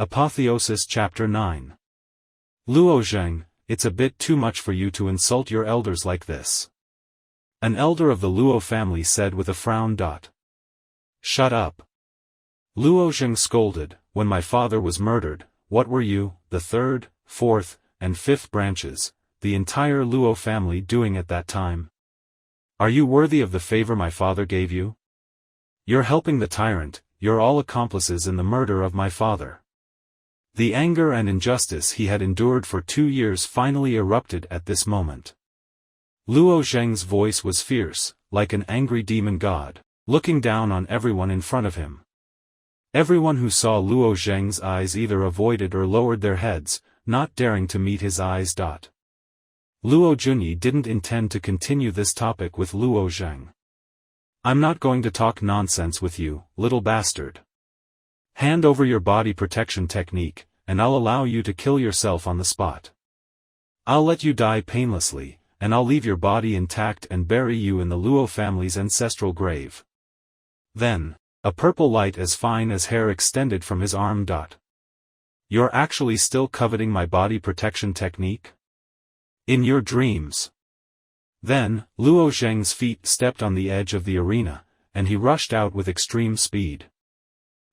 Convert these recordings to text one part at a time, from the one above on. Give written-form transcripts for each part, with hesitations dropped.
Apotheosis Chapter 9. Luo Zheng, it's a bit too much for you to insult your elders like this. An elder of the Luo family said with a frown. Shut up. Luo Zheng scolded, when my father was murdered, what were you, the third, fourth, and fifth branches, the entire Luo family doing at that time? Are you worthy of the favor my father gave you? You're helping the tyrant, you're all accomplices in the murder of my father. The anger and injustice he had endured for 2 years finally erupted at this moment. Luo Zheng's voice was fierce, like an angry demon god, looking down on everyone in front of him. Everyone who saw Luo Zheng's eyes either avoided or lowered their heads, not daring to meet his eyes. Luo Junyi didn't intend to continue this topic with Luo Zheng. I'm not going to talk nonsense with you, little bastard. Hand over your body protection technique, and I'll allow you to kill yourself on the spot. I'll let you die painlessly, and I'll leave your body intact and bury you in the Luo family's ancestral grave. Then, a purple light as fine as hair extended from his arm. You're actually still coveting my body protection technique? In your dreams. Then, Luo Zheng's feet stepped on the edge of the arena, and he rushed out with extreme speed.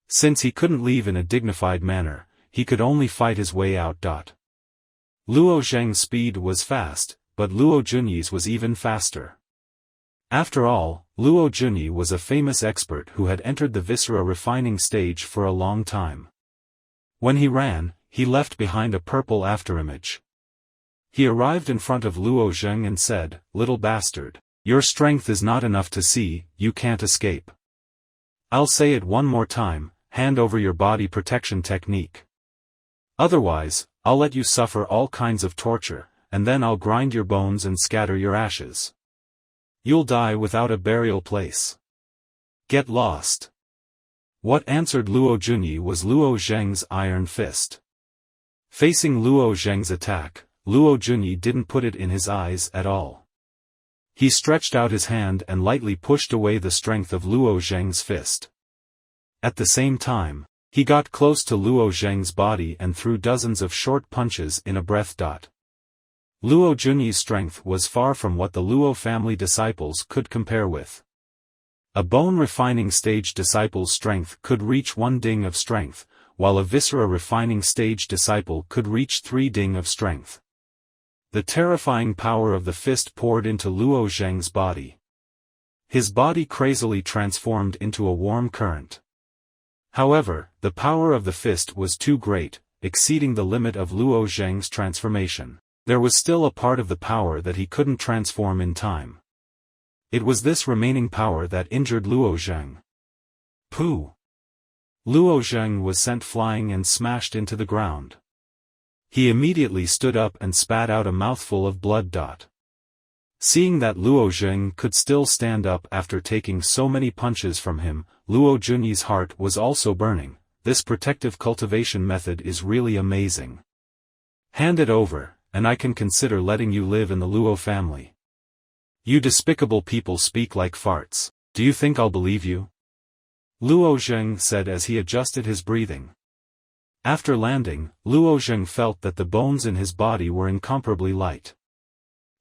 Since he couldn't leave in a dignified manner, he could only fight his way out. Luo Zheng's speed was fast, but Luo Junyi's was even faster. After all, Luo Junyi was a famous expert who had entered the viscera refining stage for a long time. When he ran, he left behind a purple afterimage. He arrived in front of Luo Zheng and said, "Little bastard, your strength is not enough to see, you can't escape. I'll say it one more time, hand over your body protection technique. Otherwise, I'll let you suffer all kinds of torture, and then I'll grind your bones and scatter your ashes. You'll die without a burial place. Get lost." What answered Luo Junyi was Luo Zheng's iron fist. Facing Luo Zheng's attack, Luo Junyi didn't put it in his eyes at all. He stretched out his hand and lightly pushed away the strength of Luo Zheng's fist. At the same time, he got close to Luo Zheng's body and threw dozens of short punches in a breath. Luo Junyi's strength was far from what the Luo family disciples could compare with. A bone-refining stage disciple's strength could reach 1 ding of strength, while a viscera-refining stage disciple could reach 3 ding of strength. The terrifying power of the fist poured into Luo Zheng's body. His body crazily transformed into a warm current. However, the power of the fist was too great, exceeding the limit of Luo Zheng's transformation. There was still a part of the power that he couldn't transform in time. It was this remaining power that injured Luo Zheng. Pooh! Luo Zheng was sent flying and smashed into the ground. He immediately stood up and spat out a mouthful of blood. Seeing that Luo Zheng could still stand up after taking so many punches from him, Luo Junyi's heart was also burning. This protective cultivation method is really amazing. Hand it over, and I can consider letting you live in the Luo family. You despicable people speak like farts. Do you think I'll believe you? Luo Zheng said as he adjusted his breathing. After landing, Luo Zheng felt that the bones in his body were incomparably light.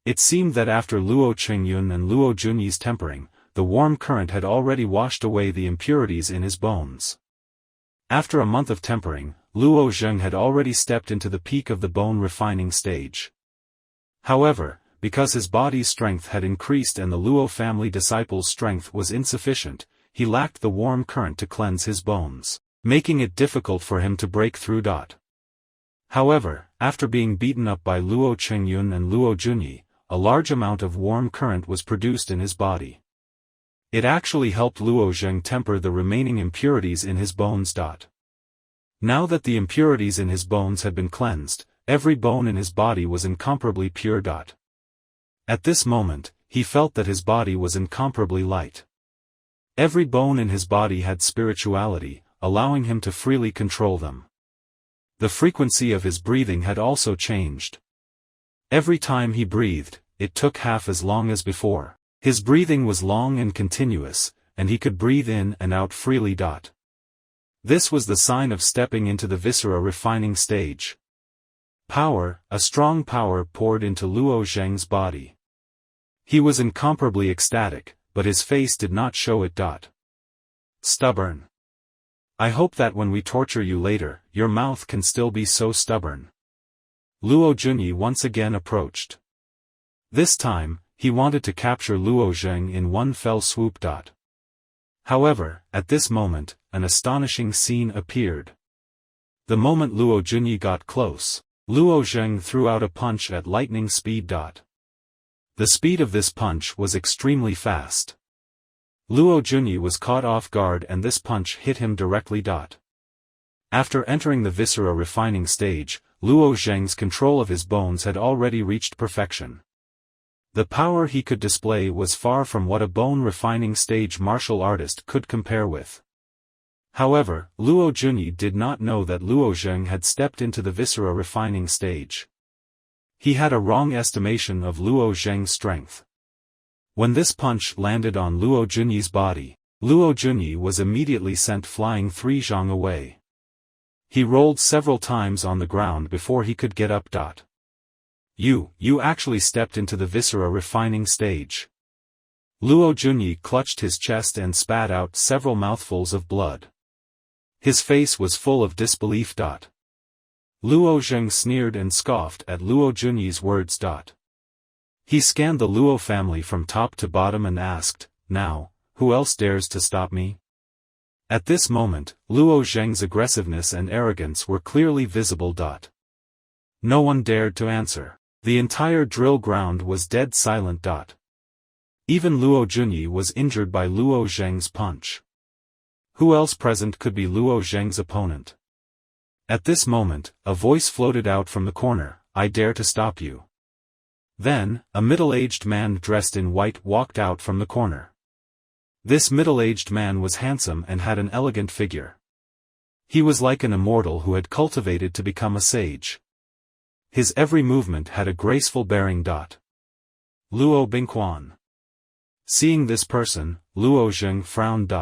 It seemed that after Luo Qingyun and Luo Junyi's tempering, the warm current had already washed away the impurities in his bones. After a month of tempering, Luo Zheng had already stepped into the peak of the bone-refining stage. However, because his body's strength had increased and the Luo family disciple's strength was insufficient, he lacked the warm current to cleanse his bones, making it difficult for him to break through. However, after being beaten up by Luo Qingyun and Luo Junyi, a large amount of warm current was produced in his body. It actually helped Luo Zheng temper the remaining impurities in his bones. Now that the impurities in his bones had been cleansed, every bone in his body was incomparably pure. At this moment, he felt that his body was incomparably light. Every bone in his body had spirituality, allowing him to freely control them. The frequency of his breathing had also changed. Every time he breathed, it took half as long as before. His breathing was long and continuous, and he could breathe in and out freely. This was the sign of stepping into the viscera refining stage. Power, a strong power poured into Luo Zheng's body. He was incomparably ecstatic, but his face did not show it. Stubborn. I hope that when we torture you later, your mouth can still be so stubborn. Luo Zheng once again approached. This time, he wanted to capture Luo Zheng in one fell swoop. However, at this moment, an astonishing scene appeared. The moment Luo Zheng got close, Luo Zheng threw out a punch at lightning speed. The speed of this punch was extremely fast. Luo Zheng was caught off guard and this punch hit him directly. After entering the viscera refining stage, Luo Zheng's control of his bones had already reached perfection. The power he could display was far from what a bone refining stage martial artist could compare with. However, Luo Zheng did not know that Luo Zheng had stepped into the viscera refining stage. He had a wrong estimation of Luo Zheng's strength. When this punch landed on Luo Zheng's body, Luo Zheng was immediately sent flying 3 zhang away. He rolled several times on the ground before he could get up. You actually stepped into the viscera refining stage. Luo Zheng clutched his chest and spat out several mouthfuls of blood. His face was full of disbelief. Luo Zheng sneered and scoffed at Luo Zheng's words. He scanned the Luo family from top to bottom and asked, "Now, who else dares to stop me?" At this moment, Luo Zheng's aggressiveness and arrogance were clearly visible. No one dared to answer. The entire drill ground was dead silent. Even Luo Zheng was injured by Luo Zheng's punch. Who else present could be Luo Zheng's opponent? At this moment, a voice floated out from the corner, "I dare to stop you." Then, a middle-aged man dressed in white walked out from the corner. This middle-aged man was handsome and had an elegant figure. He was like an immortal who had cultivated to become a sage. His every movement had a graceful bearing. Luo Bingquan. Seeing this person, Luo Zheng frowned.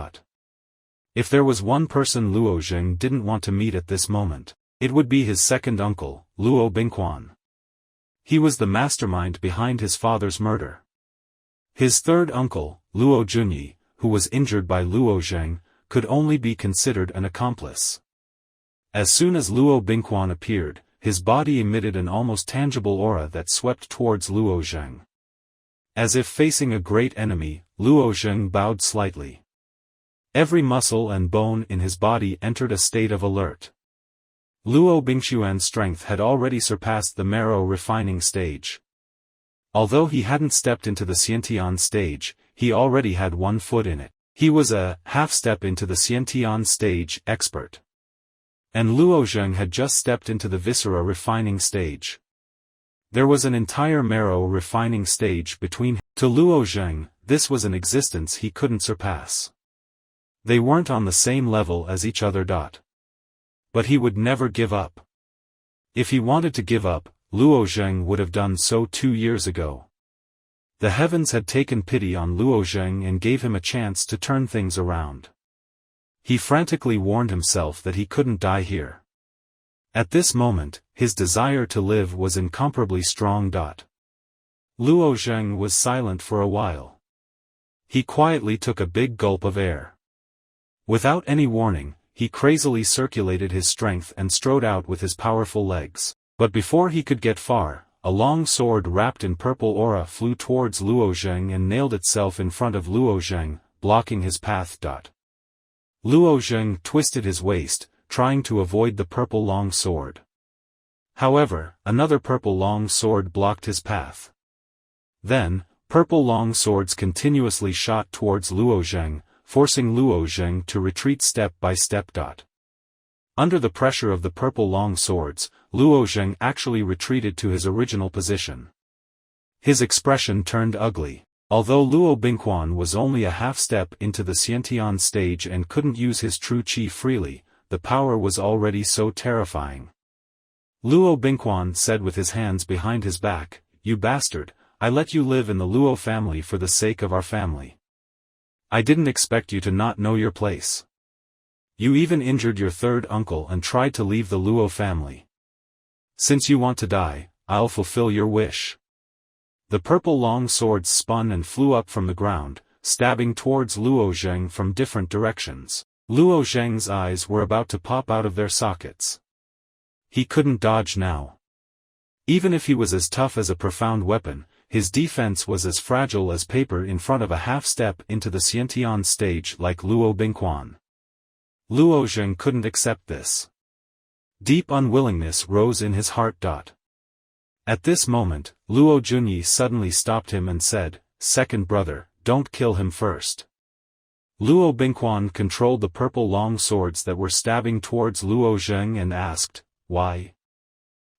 If there was one person Luo Zheng didn't want to meet at this moment, it would be his second uncle, Luo Bingquan. He was the mastermind behind his father's murder. His third uncle, Luo Zheng, who was injured by Luo Zheng, could only be considered an accomplice. As soon as Luo Bingquan appeared, his body emitted an almost tangible aura that swept towards Luo Zheng. As if facing a great enemy, Luo Zheng bowed slightly. Every muscle and bone in his body entered a state of alert. Luo Bingquan's strength had already surpassed the marrow refining stage. Although he hadn't stepped into the Xiantian stage, he already had 1 foot in it. He was a half-step into the Xiantian stage expert. And Luo Zheng had just stepped into the viscera refining stage. There was an entire marrow refining stage between. To Luo Zheng, this was an existence he couldn't surpass. They weren't on the same level as each other. But he would never give up. If he wanted to give up, Luo Zheng would have done so 2 years ago. The heavens had taken pity on Luo Zheng and gave him a chance to turn things around. He frantically warned himself that he couldn't die here. At this moment, his desire to live was incomparably strong. Luo Zheng was silent for a while. He quietly took a big gulp of air. Without any warning, he crazily circulated his strength and strode out with his powerful legs. But before he could get far, a long sword wrapped in purple aura flew towards Luo Zheng and nailed itself in front of Luo Zheng, blocking his path. Luo Zheng twisted his waist, trying to avoid the purple long sword. However, another purple long sword blocked his path. Then, purple long swords continuously shot towards Luo Zheng, forcing Luo Zheng to retreat step by step. Under the pressure of the purple long swords, Luo Zheng actually retreated to his original position. His expression turned ugly. Although Luo Bingquan was only a half-step into the Xiantian stage and couldn't use his true qi freely, the power was already so terrifying. Luo Bingquan said with his hands behind his back, "You bastard, I let you live in the Luo family for the sake of our family. I didn't expect you to not know your place. You even injured your third uncle and tried to leave the Luo family. Since you want to die, I'll fulfill your wish. The purple long swords spun and flew up from the ground, stabbing towards Luo Zheng from different directions. Luo Zheng's eyes were about to pop out of their sockets. He couldn't dodge now. Even if he was as tough as a profound weapon, his defense was as fragile as paper in front of a half-step into the Xiantian stage like Luo Bingquan. Luo Zheng couldn't accept this. Deep unwillingness rose in his heart. At this moment, Luo Junyi suddenly stopped him and said, "Second brother, don't kill him first." Luo Bingquan controlled the purple long swords that were stabbing towards Luo Zheng and asked, "Why?"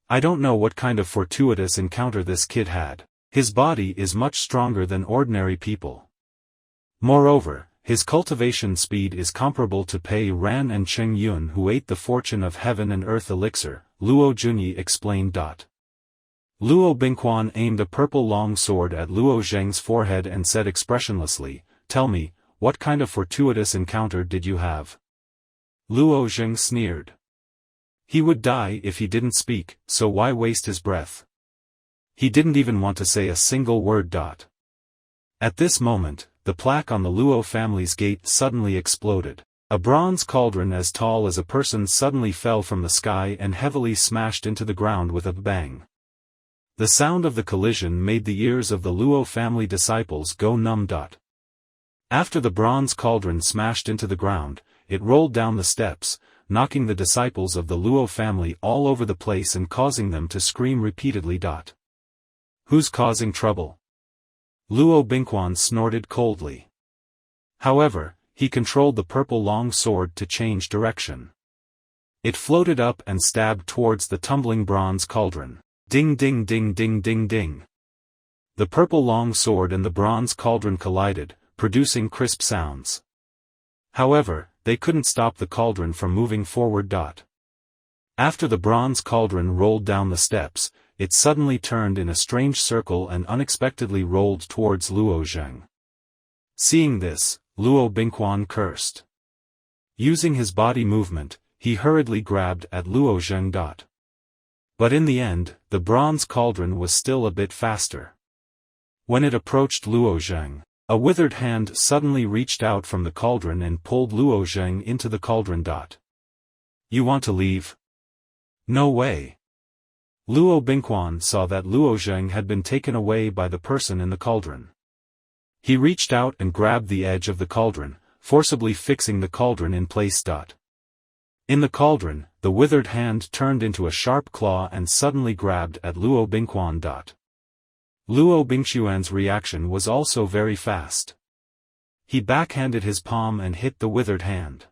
"I don't know what kind of fortuitous encounter this kid had. His body is much stronger than ordinary people. Moreover, his cultivation speed is comparable to Pei Ran and Cheng Yun who ate the fortune of heaven and earth elixir," Luo Junyi explained. Luo Bingquan aimed a purple long sword at Luo Zheng's forehead and said expressionlessly, "Tell me, what kind of fortuitous encounter did you have?" Luo Zheng sneered. He would die if he didn't speak, so why waste his breath? He didn't even want to say a single word. At this moment, the plaque on the Luo family's gate suddenly exploded. A bronze cauldron as tall as a person suddenly fell from the sky and heavily smashed into the ground with a bang. The sound of the collision made the ears of the Luo family disciples go numb. After the bronze cauldron smashed into the ground, it rolled down the steps, knocking the disciples of the Luo family all over the place and causing them to scream repeatedly. "Who's causing trouble?" Luo Bingquan snorted coldly. However, he controlled the purple long sword to change direction. It floated up and stabbed towards the tumbling bronze cauldron. Ding ding ding ding ding ding. The purple long sword and the bronze cauldron collided, producing crisp sounds. However, they couldn't stop the cauldron from moving forward. After the bronze cauldron rolled down the steps, it suddenly turned in a strange circle and unexpectedly rolled towards Luo Zheng. Seeing this, Luo Bingquan cursed. Using his body movement, he hurriedly grabbed at Luo Zheng. But in the end, the bronze cauldron was still a bit faster. When it approached Luo Zheng, a withered hand suddenly reached out from the cauldron and pulled Luo Zheng into the cauldron. "You want to leave?" "No way." Luo Bingquan saw that Luo Zheng had been taken away by the person in the cauldron. He reached out and grabbed the edge of the cauldron, forcibly fixing the cauldron in place. In the cauldron, the withered hand turned into a sharp claw and suddenly grabbed at Luo Bingquan. Luo Bingquan's reaction was also very fast. He backhanded his palm and hit the withered hand.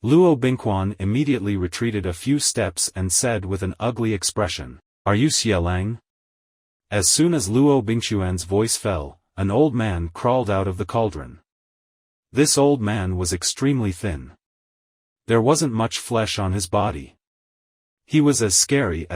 Luo Bingquan immediately retreated a few steps and said with an ugly expression, "Are you Xielang?" As soon as Luo Bingquan's voice fell, an old man crawled out of the cauldron. This old man was extremely thin. There wasn't much flesh on his body. He was as scary as